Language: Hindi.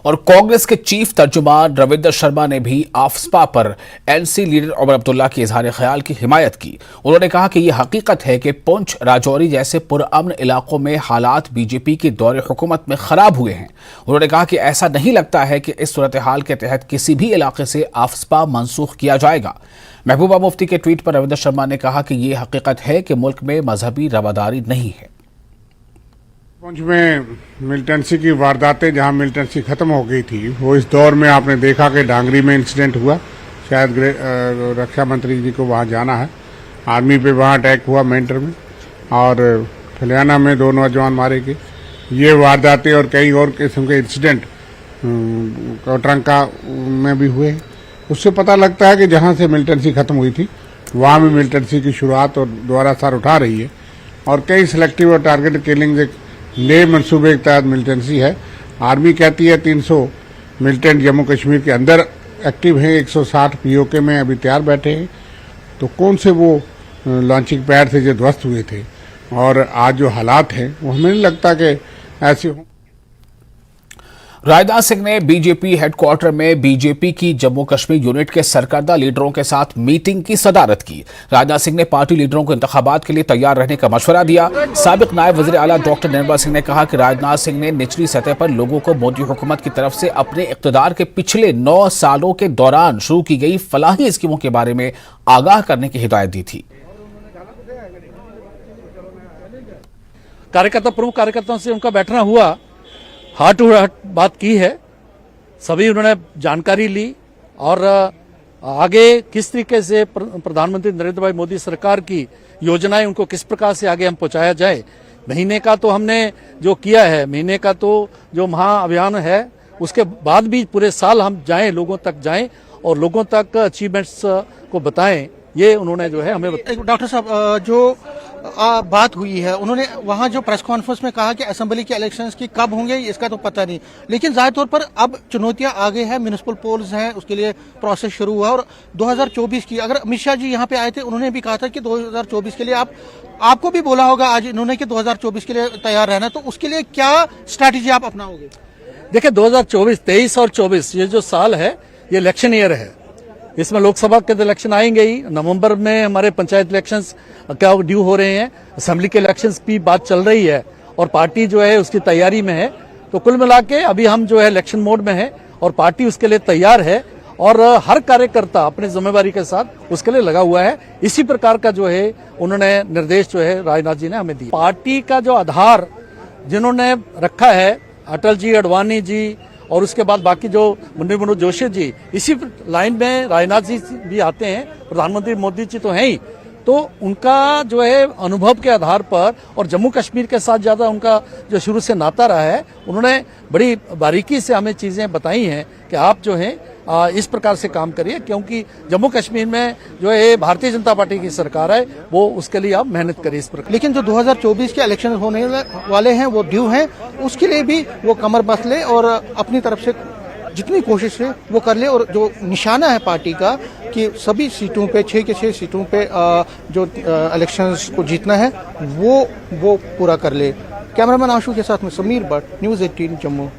और कांग्रेस के चीफ तर्जुमान रविंद्र शर्मा ने भी आफ्सपा पर एनसी लीडर उमर अब्दुल्ला के इजहार ख्याल की हिमायत की। उन्होंने कहा कि यह हकीकत है कि पुंछ, राजौरी जैसे पुरअमन इलाकों में हालात बीजेपी के दौरे हुकूमत में खराब हुए हैं। उन्होंने कहा कि ऐसा नहीं लगता है कि इस सूरत हाल के तहत किसी भी इलाके से आफ्सपा मनसूख किया जाएगा। महबूबा मुफ्ती के ट्वीट पर रविंद्र शर्मा ने कहा कि यह हकीकत है कि मुल्क में मजहबी रवादारी नहीं है। पुंछ में मिलिटेंसी की वारदातें, जहां मिलिटेंसी खत्म हो गई थी, वो इस दौर में आपने देखा कि डांगरी में इंसिडेंट हुआ। शायद रक्षा मंत्री जी को वहां जाना है। आर्मी पे वहां अटैक हुआ मेंटर में, और खलियाना में 2 नौजवान मारे गए। ये वारदातें और कई और किस्म के इंसिडेंट कोटरंका में भी हुए। उससे पता लगता है कि जहां से मिलिटेंसी खत्म हुई थी वहां भी मिलिटेंसी की शुरुआत और दोबारा सर उठा रही है। और कई सिलेक्टिव और टारगेटेड किलिंग एक नए मनसूबे के तहत मिलिटेंसी है। आर्मी कहती है 300 मिलिटेंट जम्मू कश्मीर के अंदर एक्टिव हैं, 160 पीओके में अभी तैयार बैठे हैं। तो कौन से वो लॉन्चिंग पैड थे जो ध्वस्त हुए थे, और आज जो हालात हैं वो हमें नहीं लगता कि ऐसे हों। राजनाथ सिंह ने बीजेपी हेडक्वार्टर में बीजेपी की जम्मू कश्मीर यूनिट के सरकर्दा लीडरों के साथ मीटिंग की सदारत की। राजनाथ सिंह ने पार्टी लीडरों को इंतखाबात के लिए तैयार रहने का मशवरा दिया। साबिक नायब वज़ीर आला डॉक्टर निर्मला सिंह ने कहा कि राजनाथ सिंह ने निचली सतह पर लोगों को मोदी हुकूमत की तरफ से अपने इक़्तिदार के पिछले 9 सालों के दौरान शुरू की गई फलाही स्कीमों के बारे में आगाह करने की हिदायत दी थी। प्रमुख कार्यकर्ताओं से उनका बैठना हुआ, हार्ट टू हार्ट बात की है। सभी उन्होंने जानकारी ली और आगे किस तरीके से प्रधानमंत्री नरेंद्र भाई मोदी सरकार की योजनाएं उनको किस प्रकार से आगे हम पहुंचाया जाए। महीने का तो हमने जो किया है, महीने का तो जो महाअभियान है, उसके बाद भी पूरे साल हम जाएं, लोगों तक जाएं और लोगों तक अचीवमेंट्स को बताएं। ये उन्होंने जो है हमें डॉक्टर साहब, जो बात हुई है, उन्होंने वहां जो प्रेस कॉन्फ्रेंस में कहा कि असेंबली के इलेक्शंस की कब होंगे इसका तो पता नहीं, लेकिन जाहिर तौर पर अब चुनौतियां आगे हैं। म्युनिसिपल पोल्स हैं, उसके लिए प्रोसेस शुरू हुआ। और 2024 की, अगर अमित शाह जी यहाँ पे आए थे, उन्होंने भी कहा था कि 2024 के लिए आपको भी बोला होगा आज इन्होंने कि 2024 के लिए तैयार रहना, तो उसके लिए क्या स्ट्रैटेजी आप अपनाओगे? देखिए, 2024, 23 और 24 ये जो साल है, ये इलेक्शन ईयर है। इसमें लोकसभा के इलेक्शन आएंगे ही, नवंबर में हमारे पंचायत इलेक्शंस क्या ड्यू हो रहे हैं, असेंबली के इलेक्शंस की बात चल रही है और पार्टी जो है उसकी तैयारी में है। तो कुल मिला के अभी हम जो है इलेक्शन मोड में है और पार्टी उसके लिए तैयार है और हर कार्यकर्ता अपनी जिम्मेवारी के साथ उसके लिए लगा हुआ है। इसी प्रकार का जो है उन्होंने निर्देश जो है राजनाथ जी ने हमें दिया। पार्टी का जो आधार जिन्होंने रखा है, अटल जी, अडवाणी जी और उसके बाद बाकी जो मुरली मनोहर जोशी जी, इसी लाइन में राजनाथ जी भी आते हैं। प्रधानमंत्री मोदी जी तो हैं ही, तो उनका जो है अनुभव के आधार पर और जम्मू कश्मीर के साथ ज्यादा उनका जो शुरू से नाता रहा है, उन्होंने बड़ी बारीकी से हमें चीजें बताई हैं कि आप जो है इस प्रकार से काम करिए, क्योंकि जम्मू कश्मीर में जो है भारतीय जनता पार्टी की सरकार है, वो उसके लिए आप मेहनत करिए इस प्रकार। लेकिन जो 2024 के इलेक्शन होने वाले हैं वो ड्यू हैं, उसके लिए भी वो कमर बस ले और अपनी तरफ से जितनी कोशिश है वो कर ले। और जो निशाना है पार्टी का कि सभी सीटों पे, 6 के 6 सीटों पे जो इलेक्शंस को जीतना है वो पूरा कर ले। कैमरामैन आशु के साथ में समीर भट्ट, न्यूज़ 18 जम्मू।